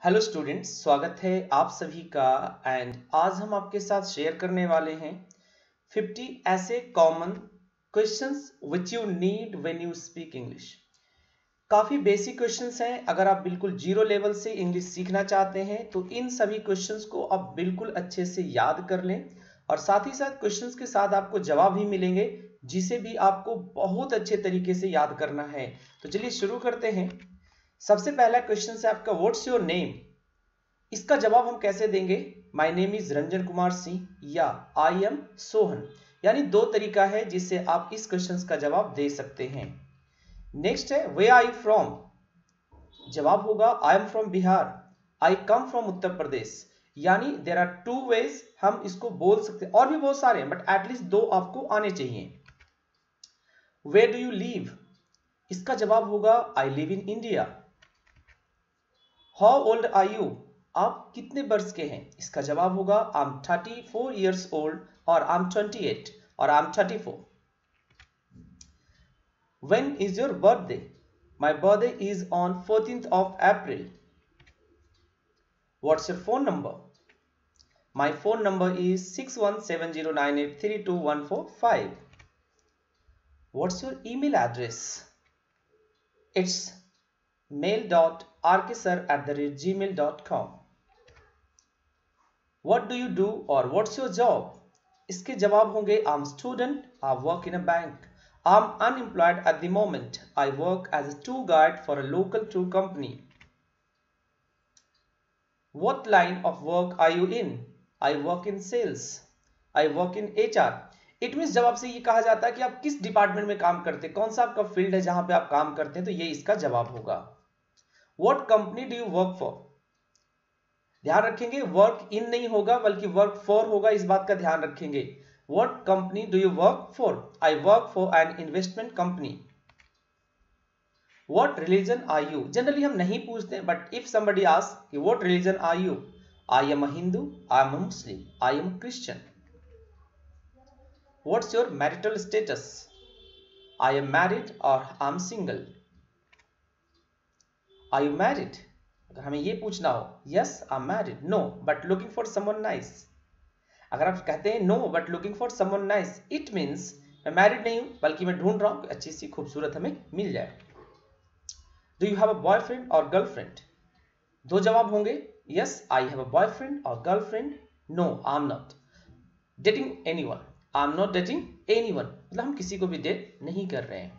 Hello students, स्वागत है आप सभी का। एंड आज हम आपके साथ शेयर करने वाले हैं 50 ऐसे common questions which you need when you speak English. काफ़ी बेसिक क्वेश्चंस हैं। अगर आप बिल्कुल जीरो लेवल से इंग्लिश सीखना चाहते हैं तो इन सभी क्वेश्चंस को आप बिल्कुल अच्छे से याद कर लें, और साथ ही साथ क्वेश्चंस के साथ आपको जवाब भी मिलेंगे जिसे भी आपको बहुत अच्छे तरीके से याद करना है। तो चलिए शुरू करते हैं। सबसे पहला क्वेश्चन है आपका, व्हाट्स योर नेम। इसका जवाब हम कैसे देंगे? My name is Ranjan Kumar Singh या आई एम सोहन। यानी दो तरीका है जिससे आप इस क्वेश्चन का जवाब दे सकते हैं। नेक्स्ट है, वे आर यू फ्रॉम। जवाब होगा I am from Bihar, I come from Uttar Pradesh. यानी देर आर टू वेज हम इसको बोल सकते हैं, और भी बहुत सारे हैं बट एटलीस्ट दो आपको आने चाहिए। Where do you live. इसका जवाब होगा I live in India. How old are you. आप कितने वर्ष के हैं? इसका जवाब होगा आई एम 34 ईयर्स ओल्ड, और आई एम 28, और I am 34। When is your birthday. My birthday is on 14th of April. What's your phone number. My phone number is 6170983215. What's your email address. It's mail.rksir@gmail.com. What do you do और what's your job? इसके जवाब होंगे I am student, I work in a bank, I am unemployed at the moment, I work as a tour guide for a local tour company. What line of work are you in? I work in sales, I work in HR. It means जब आपसे ये कहा जाता है कि आप किस department में काम करते हैं, कौन सा आपका फील्ड है जहां पे आप काम करते हैं, तो ये इसका जवाब होगा. What company do you work for? ध्यान रखेंगे वर्क इन नहीं होगा बल्कि वर्क फॉर होगा, इस बात का ध्यान रखेंगे. What company do you work for? I work for an investment company. What religion are you? Generally हम नहीं पूछते but if somebody asks what religion are you? I am a Hindu, I am a Muslim, I am a Christian. What's your marital status? I am married or I am single. Are you married? अगर हमें ये पूछना हो, yes I am married, no but looking for someone nice. अगर आप कहते हैं no but looking for someone nice, it means मैं मैरिड नहीं हूं बल्कि मैं ढूंढ रहा हूं कि अच्छी सी खूबसूरत हमें मिल जाए. Do you have a boyfriend or girlfriend? दो जवाब होंगे, yes I have a boyfriend or girlfriend, no I am not dating anyone, I am not dating anyone. मतलब हम किसी को भी डेट नहीं कर रहे हैं.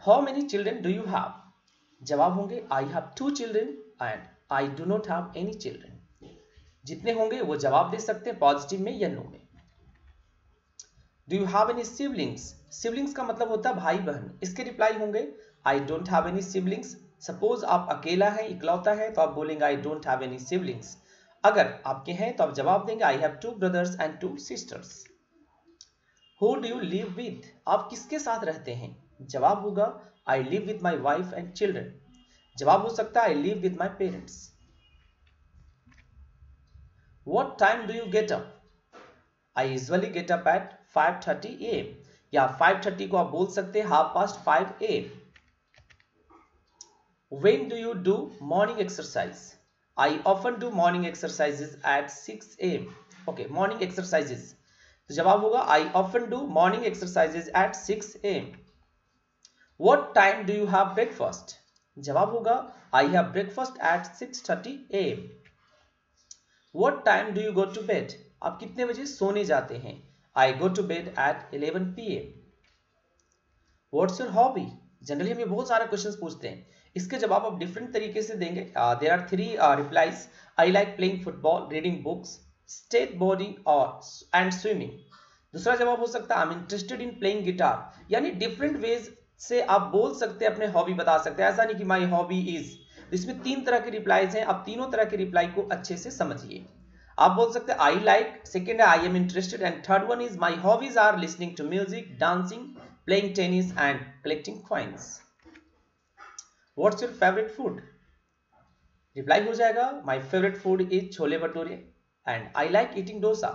How many children do you have? जवाब होंगे I have 2 children and I do not have any children. जितने होंगे वो जवाब दे सकते हैं पॉजिटिव में या नो में. Do you have any siblings? Siblings का मतलब होता है भाई बहन. इसके रिप्लाई होंगे I don't have any siblings. Suppose आप अकेला है, इकलौता है, तो आप बोलेंगे I don't have any siblings. अगर आपके हैं तो आप जवाब देंगे I have 2 brothers and 2 sisters. Who do you live with? आप किसके साथ रहते हैं? जवाब होगा I live with my wife and children. जवाब हो सकता है I live with my parents. What time do you get up? I usually get up at 5:30 AM. या 5:30 को आप बोल सकते हैं 5:30 AM. When do you do morning exercise? I often do morning exercises at 6 AM. Okay, morning exercises. तो जवाब होगा I often do morning exercises at 6 AM. What time do you have breakfast? जवाब होगा I have breakfast at 6:30 AM. What time do you go to bed? आप कितने बजे सोने जाते हैं? I go to bed at 11 PM. What's your hobby? Generally हम ये बहुत सारे क्वेश्चंस पूछते हैं, इसके जवाब आप डिफरेंट तरीके से देंगे. There are 3 replies. I like playing football, reading books, skateboarding and swimming. दूसरा जवाब हो सकता है I'm interested in playing guitar. यानी डिफरेंट वेज से आप बोल सकते हैं, अपने हॉबी बता सकते हैं. ऐसा नहीं कि माई हॉबी इज. इसमें 3 तरह के रिप्लाईज हैं, आप तीनों तरह के रिप्लाई को अच्छे से समझिए. आप बोल सकते हैं आई लाइक, सेकेंड है I am interested, and third one is my hobbies are listening to music, dancing, playing tennis and collecting coins. What's your favourite food? Reply हो जाएगा my favourite food is chole bhature and I like eating dosa.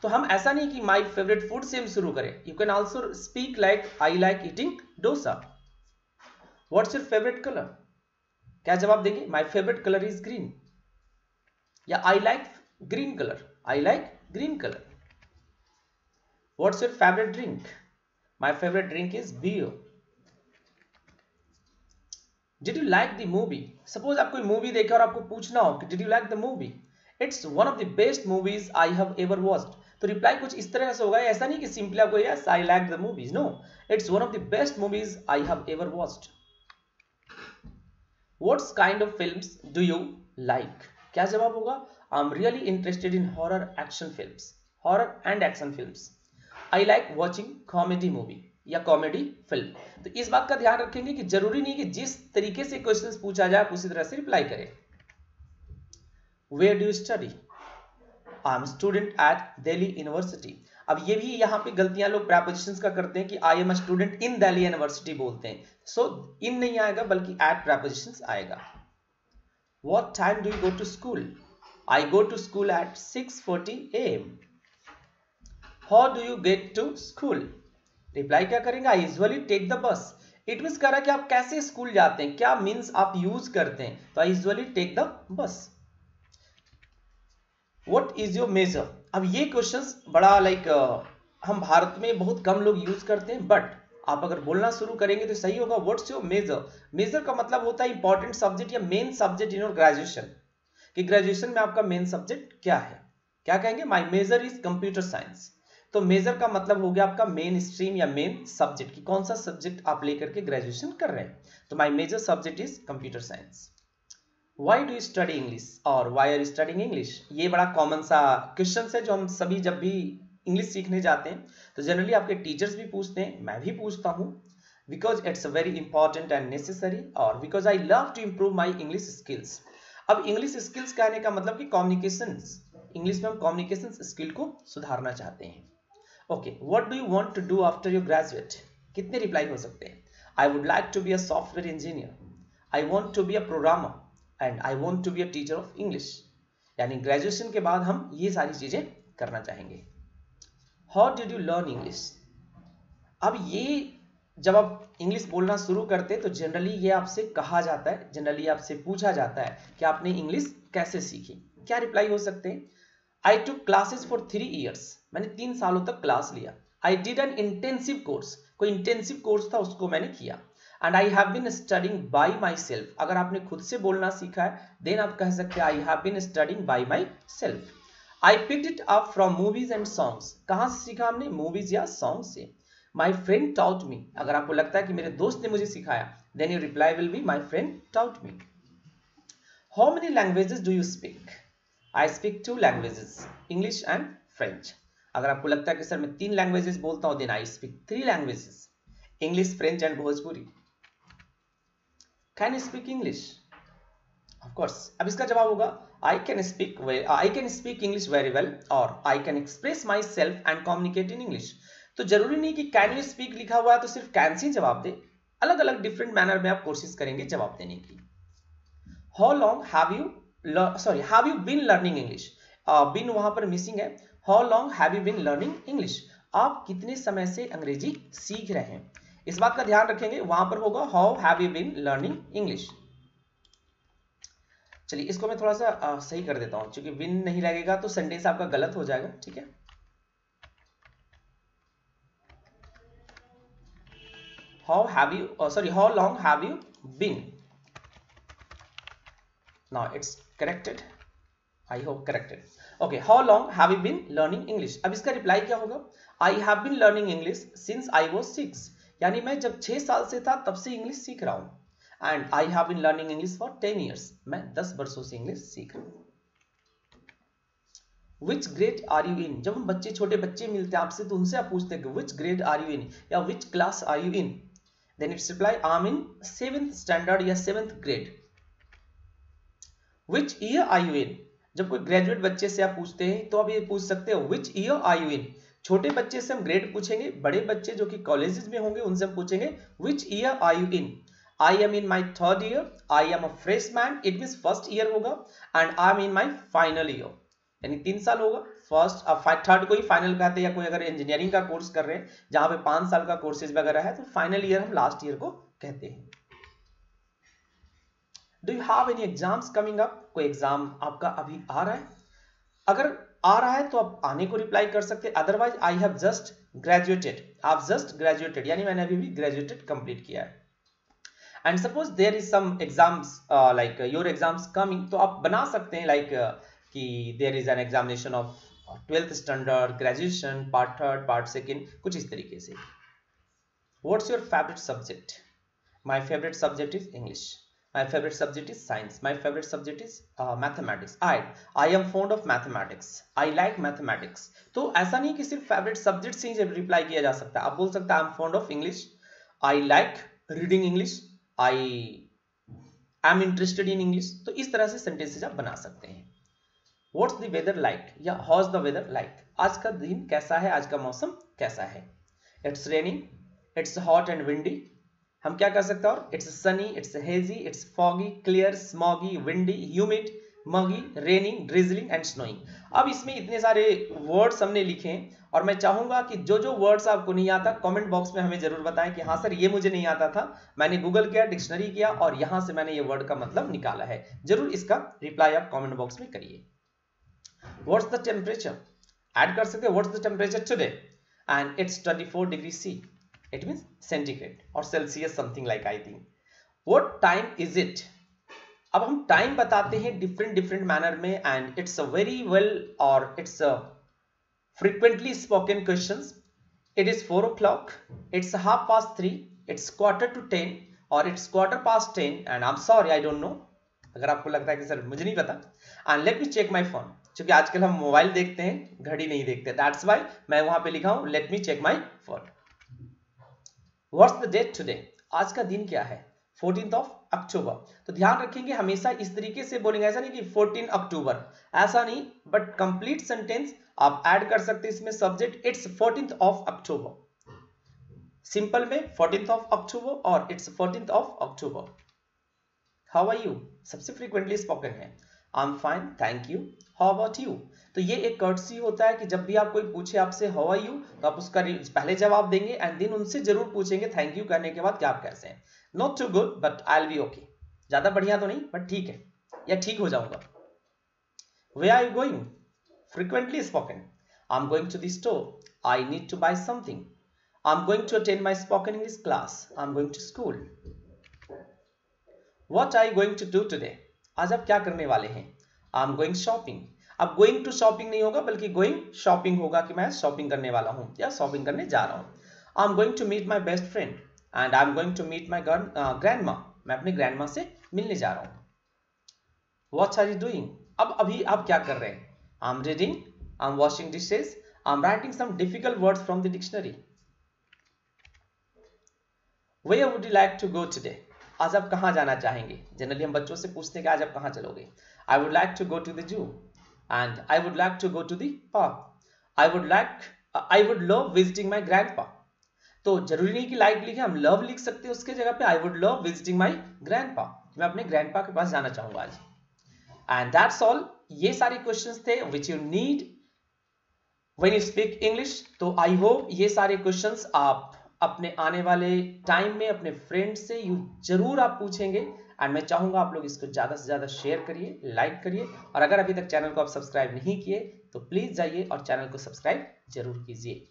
तो हम ऐसा नहीं कि माई favourite food से हम शुरू करें, you can also speak like I like eating dosa. What's your favourite colour? क्या जवाब देंगे? My favourite colour is green, या I like green colour, I like green colour. What's your favourite drink? My favourite drink is beer. Did you like the movie? Suppose आप कोई movie देखे और आपको पूछना हो कि did you like the movie, it's one of the best movies I have ever watched. तो reply कुछ इस तरह से होगा. ऐसा नहीं कि सिंपली आपको yes I like the movies. No, it's one of the best movies I have ever watched. What's kind of films do you like? क्या जवाब होगा? I am really interested in horror action films, horror and action films. I like watching comedy movie या comedy film. तो इस बात का ध्यान रखेंगे कि जरूरी नहीं कि जिस तरीके से क्वेश्चन पूछा जाए आप उसी तरह से रिप्लाई करें. Where do you study? I am student at Delhi University. अब ये भी यहाँ पे गलतियां लोग प्रेपोजिशंस का करते हैं कि I am a student in Delhi University बोलते हैं. सो इन नहीं आएगा बल्कि एट प्रेपोजिशंस आएगा. What time do you go to school? I go to school at 6:40 AM. How do you get to school? Reply क्या करेंगे? I usually take the bus. It means कह रहा है कि आप कैसे स्कूल जाते हैं, क्या मींस आप यूज करते हैं. तो I usually take the bus. What is your major? अब ये क्वेश्चंस बड़ा हम भारत में बहुत कम लोग यूज करते हैं, बट आप अगर बोलना शुरू करेंगे तो सही होगा. What's your major? मेजर का मतलब होता है इंपॉर्टेंट सब्जेक्ट या main subject in your graduation, कि ग्रेजुएशन में आपका मेन सब्जेक्ट क्या है. क्या कहेंगे? My major is computer science. तो मेजर का मतलब हो गया आपका मेन स्ट्रीम या मेन सब्जेक्ट, कि कौन सा सब्जेक्ट आप लेकर के ग्रेजुएशन कर रहे हैं. तो my major subject is computer science. Why do you study English और why are you studying English? ये बड़ा कॉमन सा क्वेश्चन है जो हम सभी जब भी इंग्लिश सीखने जाते हैं तो जनरली आपके टीचर्स भी पूछते हैं, मैं भी पूछता हूँ. Because it's very important and necessary, और because I love to improve my English skills. अब इंग्लिश स्किल्स कहने का मतलब कि कम्युनिकेशन, इंग्लिश में हम कम्युनिकेशन स्किल को सुधारना चाहते हैं. Okay, what do you want to do after you graduate? कितने रिप्लाई हो सकते हैं? I would like to be a software engineer, I want to be a programmer and I want to be a teacher of English. यानी graduation के बाद हम ये सारी चीजें करना चाहेंगे. How did you learn English? अब ये जब आप इंग्लिश बोलना शुरू करते हैं तो जनरली ये आपसे कहा जाता है, जनरली आपसे पूछा जाता है कि आपने इंग्लिश कैसे सीखी. क्या रिप्लाई हो सकते हैं? I took classes for 3 years. मैंने 3 सालों तक क्लास लिया. I did an intensive course. कोई इंटेंसिव कोर्स था उसको मैंने किया. And I have been studying by myself. अगर आपने खुद से बोलना सीखा है देन आप कह सकते हैं I have been studying by myself. I picked it up from movies and songs. कहां से सीखा हमने? मूवीज या सॉन्ग से. My friend taught me. अगर आपको लगता है कि मेरे दोस्त ने मुझे सिखाया then your reply will be my friend taught me. How many languages do you speak? I speak 2 languages, English and French. अगर आपको लगता है कि सर मैं 3 लैंग्वेजेस बोलता हूं then I speak 3 languages, English, French and Bhojpuri. Can you speak English? Of course. अब इसका जवाब होगा I can speak English very well और I can express myself and communicate in English. तो जरूरी नहीं कि कैन यू स्पीक लिखा हुआ है तो सिर्फ कैन से जवाब दे. अलग अलग डिफरेंट मैनर में आप कोशिश करेंगे जवाब देने की. How long have you been learning English? Been वहां पर मिसिंग है. How long have you been learning English? आप कितने समय से अंग्रेजी सीख रहे हैं. इस बात का ध्यान रखेंगे, वहां पर होगा how have you been learning English. चलिए इसको मैं थोड़ा सा सही कर देता हूं, क्योंकि विन नहीं लगेगा तो सेंटेंस आपका गलत हो जाएगा. ठीक है, how long have you been? Now it's corrected, I hope corrected. Okay, how long have you been learning English? अब इसका रिप्लाई क्या होगा? I have been learning English since I was 6. यानी मैं जब 6 साल से था तब से इंग्लिश सीख रहा हूं. And I have been learning English for 10 years. मैं 10 वर्षों से इंग्लिश सीख रहा हूं. Which grade are you in? जब हम छोटे बच्चे मिलते हैं आपसे तो उनसे आप पूछते हैं कि which grade are you in या which class are you in? Then it's reply I'm in 7th standard या 7th grade. Which year are you in? जब कोई ग्रेजुएट बच्चे से आप पूछते हैं तो आप ये पूछ सकते हो which year are you in? छोटे बच्चे से हम ग्रेड पूछेंगे, बड़े बच्चे जो कि कॉलेजेस में होंगे उनसे हम पूछेंगे which year are you in? I am in my 3rd year. I am a freshman. It means first year होगा. And I am in my final year. यानी 3 साल होगा. थर्ड को ही फाइनल कहते हैं, या कोई अगर इंजीनियरिंग का कोर्स कर रहे हैं जहां पे 5 साल का कोर्सेज वगैरह है तो फाइनल ईयर हम लास्ट ईयर को कहते हैं. Do you have any exams coming up, कोई एग्जाम आपका अभी आ रहा है? अगर आ रहा है तो आप आने को रिप्लाई कर सकते हैं, otherwise I have just graduated, आप जस्ट ग्रेजुएटेड यानी मैंने अभी भी ग्रेजुएटेड कंप्लीट किया है। And suppose there is some exams like your exams coming, तो आप बना सकते हैं लाइक कि there is an examination of 12th standard, graduation, part third, part second, कुछ इस तरीके से। What's your favourite subject? My favourite subject is English, my favorite subject is science, my favorite subject is mathematics, I am fond of mathematics, I like mathematics। तो ऐसा नहीं कि सिर्फ favourite subject से ही रिप्लाई किया जा सकता है, आप बोल सकते हैं I am fond of English, I like reading English, I am interested in English. तो इस तरह से सेंटेंसेज आप बना सकते हैं। व्हाट्स द वेदर लाइक या हाउस द वेदर लाइक, आज का दिन कैसा है, आज का मौसम कैसा है? It's raining, it's hot and windy, हम क्या कर सकते हैं? और it's sunny, it's hazy, it's foggy, clear, smoggy, windy, humid, muggy, raining, drizzling and snowing. अब इसमें इतने सारे वर्ड्स हमने लिखे हैं और मैं चाहूंगा कि जो जो वर्ड्स आपको नहीं आता कमेंट बॉक्स में हमें जरूर बताएं कि हाँ सर ये मुझे नहीं आता था, मैंने गूगल किया, डिक्शनरी किया और यहां से मैंने ये वर्ड का मतलब निकाला है। जरूर इसका रिप्लाई आप कमेंट बॉक्स में करिए। व्हाट्स द टेम्परेचर, ऐड कर सकते हैं what's the temperature today, and it's 24 degree C, it means centigrade or celsius something like I think। what time is it, अब हम टाइम बताते हैं डिफरेंट मैनर में and it's a very well और it's a frequently spoken questions। it is 4 o'clock, it's 3:30, it's 9:45 और it's 10:15 and I'm sorry I don't know। अगर आपको लगता है कि सर मुझे नहीं पता, and let me check my phone, क्योंकि आजकल हम मोबाइल देखते हैं, घड़ी नहीं देखते, दैट्स वाई मैं वहां पे लिखा हूं let me check my phone। What's the date today, आज का दिन क्या है? 14th of October। तो ध्यान रखेंगे हमेशा इस तरीके से बोलेंगे, ऐसा नहीं कि 14 अक्टूबर, ऐसा नहीं, बट कंप्लीट सेंटेंस आप ऐड कर सकते हैं इसमें subject it's 14th of October, simple में 14th of October और it's 14th of October। How are you सबसे फ्रीक्वेंटली स्पोकन है, I am fine, thank you, how about you. तो ये एक कर्टसी होता है कि जब भी आप कोई पूछे आपसे हाउ आर यू तो आप उसका पहले जवाब देंगे एंड देन उनसे जरूर पूछेंगे थैंक यू कहने के बाद कि आप कैसे हैं। Not too good but I will be okay, ज्यादा बढ़िया तो नहीं बट ठीक है या ठीक हो जाऊंगा। Where are you going, frequently spoken, I am going to the store, I need to buy something, I am going to attend my spoken English class, I am going to school. What are you going to do today, आज आप क्या करने वाले हैं? I am going shopping, अब going to shopping नहीं होगा बल्कि गोइंग शॉपिंग होगा कि मैं शॉपिंग करने वाला हूं या शॉपिंग करने जा रहा हूं। I am going to meet my best friend and I am going to meet my grandma, मैं अपने ग्रैंडमा से मिलने जा रहा हूं। व्हाट आर यू डूइंग, अब अभी आप क्या कर रहे हैं? I am reading, I am washing dishes, I am writing some difficult words from the dictionary. Where would you like to go today, आज आप कहां जाना चाहेंगे? जनरली हम बच्चों से पूछते हैं कि आज आप कहां चलोगे। I would like to go to the zoo and I would like to go to the park, I would love visiting my grandpa। तो जरूरी नहीं कि लाइक लिखे, हम लव लिख सकते हैं उसके जगह पे I would love visiting my grandpa, मैं अपने ग्रैंडपा के पास जाना चाहूंगा आज। एंड दैट्स ऑल, ये सारे क्वेश्चंस थे which you need when you speak English. तो आई होप ये सारे क्वेश्चंस आप अपने आने वाले टाइम में अपने फ्रेंड से यू जरूर आप पूछेंगे एंड मैं चाहूंगा आप लोग इसको ज्यादा से ज्यादा शेयर करिए, लाइक करिए और अगर अभी तक चैनल को आप सब्सक्राइब नहीं किए तो प्लीज जाइए और चैनल को सब्सक्राइब जरूर कीजिए।